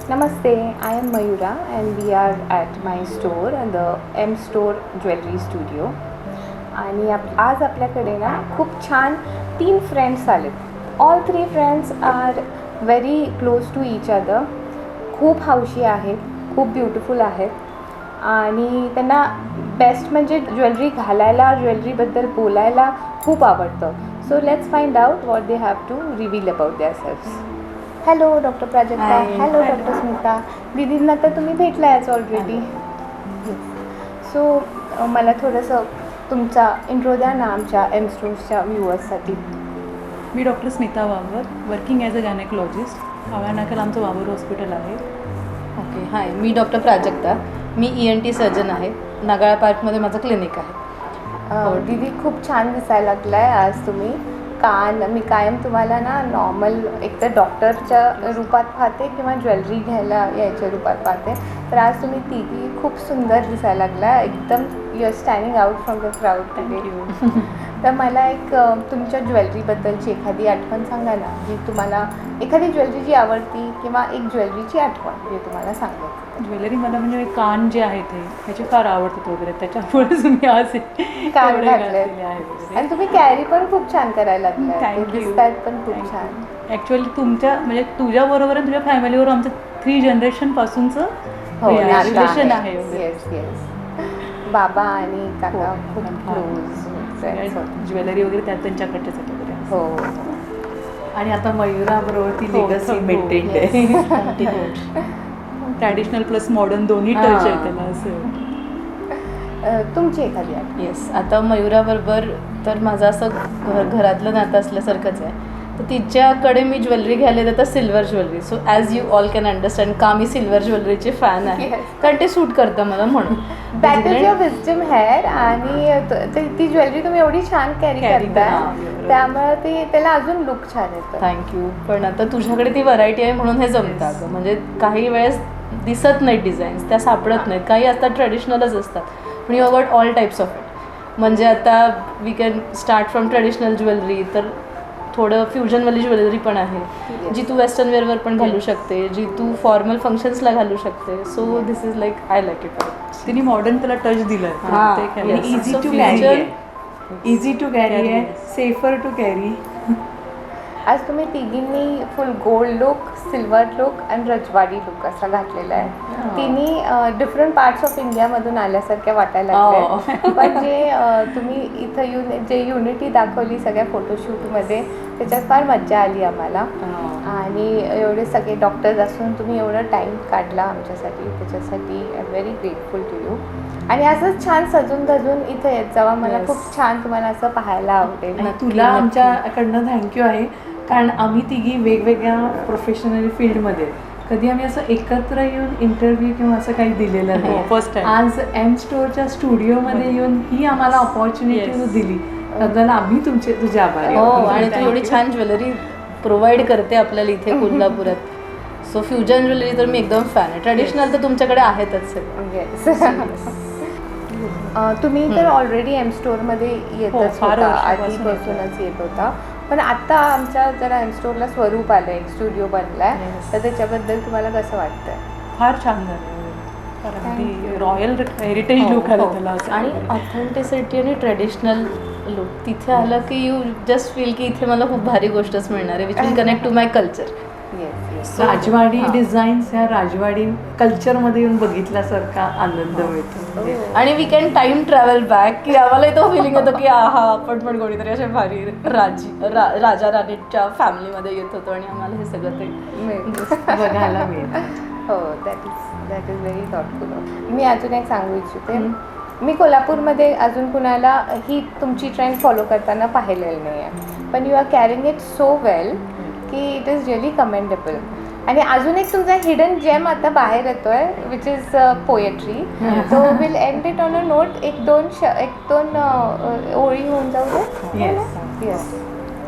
Namaste, I am Mayura and we are at my store and the M Store Jewelry Studio. आणि आज आपल्याकडे ना खूप छान 3 फ्रेंड्स आलेत. All 3 friends are very close to each other. खूप हौशी आहेत, खूप ब्युटिफुल आहेत आणि त्यांना बेस्ट म्हणजे ज्वेलरी घालायला, ज्वेलरीबद्दल बोलायला खूप आवडतं. So let's find out what they have to reveal about their selves. Hello doctor Prajakta. Hello doctor Smita. दीदींना तर तुम्ही भेटलायच ऑलरेडी. सो मला थोडंसं तुमचा इंट्रो द्या ना आमच्या एम स्टोर्सच्या व्ह्युअर्ससाठी. मी डॉक्टर स्मिता वावर, वर्किंग ॲज अ गायनेकोलॉजिस्ट. आव्हानाखेल आमचं वावर हॉस्पिटल आहे. ओके. हाय, मी डॉक्टर प्राजक्ता. मी ENT सर्जन आहे. नागाळा पार्कमध्ये माझं क्लिनिक आहे. दीदी खूप छान दिसायला लागला आहे आज तुम्ही. मी कायम तुम्हाला ना नॉर्मल एकतर डॉक्टरच्या रूपात पाहते किंवा ज्वेलरी घ्यायला यायच्या रूपात पाहते. तर आज तुम्ही तिघी खूप सुंदर दिसायला लागला. एकदम you are standing out from the crowd today. तर मला एक तुमच्या ज्वेलरीबद्दलची एखादी आठवण सांगा ना, जी तुम्हाला एखादी ज्वेलरी जी आवडती किंवा एक ज्वेलरीची आठवण जी तुम्हाला सांगायची. ज्वेलरी मला म्हणजे कान जे आहेत ते ह्याचे फार आवडतात वगैरे, त्याच्यामुळेच मी आज कान एवढे घातले घातलेले आहे वगैरे. आणि तुम्ही कॅरी पण खूप छान करायला लागलाय. Thank you. दिसतात पण खूप छान. ॲक्च्युअली तुमच्या म्हणजे तुझ्याबरोबर आणि तुझ्या फॅमिलीवर आमचं 3 जनरेशनपासूनचं रिलेशन आहे वगैरे. Yes yes. बाबा आणि काका खूप क्लोज. ज्वेलरी वगैरे त्यात त्यांच्याकडचेच आहेत वगैरे. हो. आणि आता मयुराबरोबर ती हो, लेगसी हो, मेंटेन yes. आहे. ट्रॅडिशनल प्लस मॉडर्न दोन्ही टच आहे त्याला असं. तुमची एखादी आठवण. येस, आता मयुराबरोबर तर माझं असं घरातलं नातं असल्यासारखंच आहे. तर तिच्याकडे मी ज्वेलरी घ्यायला तर silver jewellery. So as you all can understand का मी सिल्वर ज्वेलरीचे फॅन आहे. Yes. कारण ते सूट करतं मला म्हणून. That is your wisdom hair. आणि ती ज्वेलरी तुम्ही एवढी छान कॅरी करताय, त्यामुळे ती त्याला अजून लुक छान येतं. थँक्यू. पण आता तुझ्याकडे ती व्हरायटी आहे म्हणून हे जमतं अगं. म्हणजे काही वेळेस दिसत नाहीत डिझाईन्स, त्या सापडत नाहीत. काही असतात ट्रेडिशनलच असतात, पण you got all types of it. म्हणजे आता we can start from traditional jewellery, तर थोडं फ्युजनवाली ज्वेलरी पण आहे जी तू वेस्टर्न वेअरवर पण घालू शकते, जी तू फॉर्मल फंक्शन्सला घालू शकते. So this is like I like it. तिने मॉडर्न त्याला टच दिलाय. इझी टू कॅरी आहे, इझी टू कॅरी आहे, सेफर टू कॅरी. आज तुम्ही तिघींनी फुल गोल्ड लुक, सिल्वर लुक आणि रजवाडी लुक असा घातलेला आहे. तिन्ही डिफरंट पार्ट्स ऑफ इंडियामधून आल्यासारख्या वाटायला लागल्या. पण जे तुम्ही इथं जे युनिटी दाखवली सगळ्या फोटोशूटमध्ये, त्याच्यात फार मज्जा आली आम्हाला. आणि एवढे सगळे डॉक्टर्स असून तुम्ही एवढं टाईम काढला आमच्यासाठी, त्याच्यासाठी I am very grateful to you. आणि असंच छान सजून धजून इथं येत जावा. मला खूप छान तुम्हाला असं पाहायला आवडेल. तुला आमच्याकडनं थँक्यू आहे, कारण आम्ही तिघी वेगवेगळ्या प्रोफेशनल फील्डमध्ये कधी आम्ही असं एकत्र येऊन इंटरव्ह्यू किंवा असं काही दिलेलं नाही. फर्स्ट टाइम आज एम स्टोअरच्या स्टुडिओमध्ये येऊन ही आम्हाला ऑपॉर्च्युनिटी दिली, त्याबद्दल आम्ही तुझे आभारी हो. आहोत. आणि तू एवढी छान ज्वेलरी प्रोव्हाइड करते आपल्याला इथे कोल्हापुरात. सो फ्युजन ज्वेलरी तर मी एकदम फॅन आहे. ट्रेडिशनल तर तुमच्याकडे आहेतच. तुम्ही तर ऑलरेडी एम स्टोअरमध्ये येतच फार होता, वर्षापासून आधीपासूनच येत होता. पण आता आमच्या जरा एम स्टोअरला स्वरूप आलं, एक स्टुडिओ बनलाय. तर त्याच्याबद्दल तुम्हाला कसं वाटतंय? फार छान झालं. अगदी रॉयल हेरिटेज लुक आला त्याला असं. आणि ऑथेंटिसिटी आणि ट्रेडिशनल लुक तिथे आलं की यू जस्ट फील की इथे मला खूप भारी गोष्टच मिळणार आहे, which will connect to my culture. Yes. राजवाडी डिझाईन्स ह्या राजवाडी कल्चरमध्ये येऊन बघितल्यासारखा आनंद मिळतो. आणि we can time travel back, की आम्हालाही तो फिलिंग येतो की आपण पण कोणीतरी असे भारी राजा राणीच्या फॅमिलीमध्ये येत होतो आणि आम्हाला हे सगळं ते बघायला मिळतं. हो, दॅट इज व्हेरी थॉटफुल. मी अजून एक सांगू इच्छिते. मी कोल्हापूरमध्ये अजून कुणाला ही तुमची ट्रेंड फॉलो करताना पाहिलेलं नाही आहे, पण you are carrying it so well की इट इज रिअली कमेंडेबल. आणि अजून एक तुमचा हिडन जेम आता बाहेर येतोय, विच इज पोएट्री. तो will end it on a note. एक दोन ओळी होऊन जाऊ दे. येस.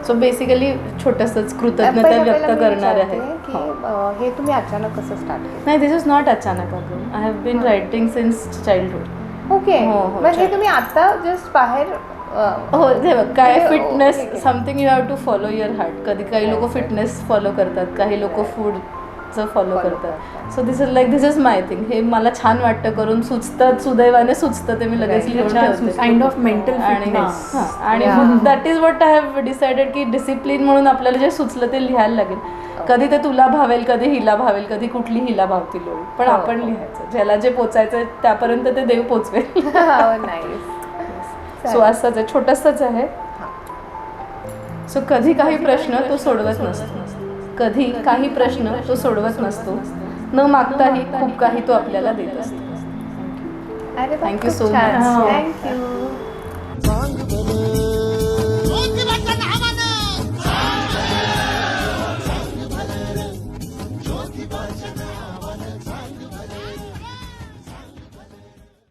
सो बेसिकली छोटंसंच कृतज्ञता व्यक्त करणार आहे. की हे तुम्ही अचानक कसं स्टार्ट केलं? नाही, दिस इज नॉट अचानक. I have been writing since childhood. Okay. हो, म्हणजे तुम्ही आता जस्ट बाहेर हो, हे बघ काय म्हणजे fitness something you have to follow your heart. कधी काही लोक फिटनेस फॉलो करतात, काही लोक फूड चं फॉलो करतात. So this is my thing. हे मला छान वाटतं करून, सुचतं, सुदैवाने सुचतं ते मी लगेच लिहून ठेवते. काइंड ऑफ मेंटल आणि फिटनेस. आणि that is what I have decided की डिसिप्लिन म्हणून आपल्याला जे सुचलं ते लिहायला लागेल. कधी ते तुला भावेल, कधी हिला भावेल, कधी कुठली हिला भावतील लोक, पण आपण लिहायचं. ज्याला जे पोचायचं त्यापर्यंत ते देव पोचवेल. सो असंच आहे, छोटंसंच आहे. सो कधी काही प्रश्न तो सोडवत नसतो, कधी काही प्रश्न तो सोडवत नसतो, न मागताही खूप काही तो आपल्याला देत असतो. अरे Thank you so much. much. Thank you.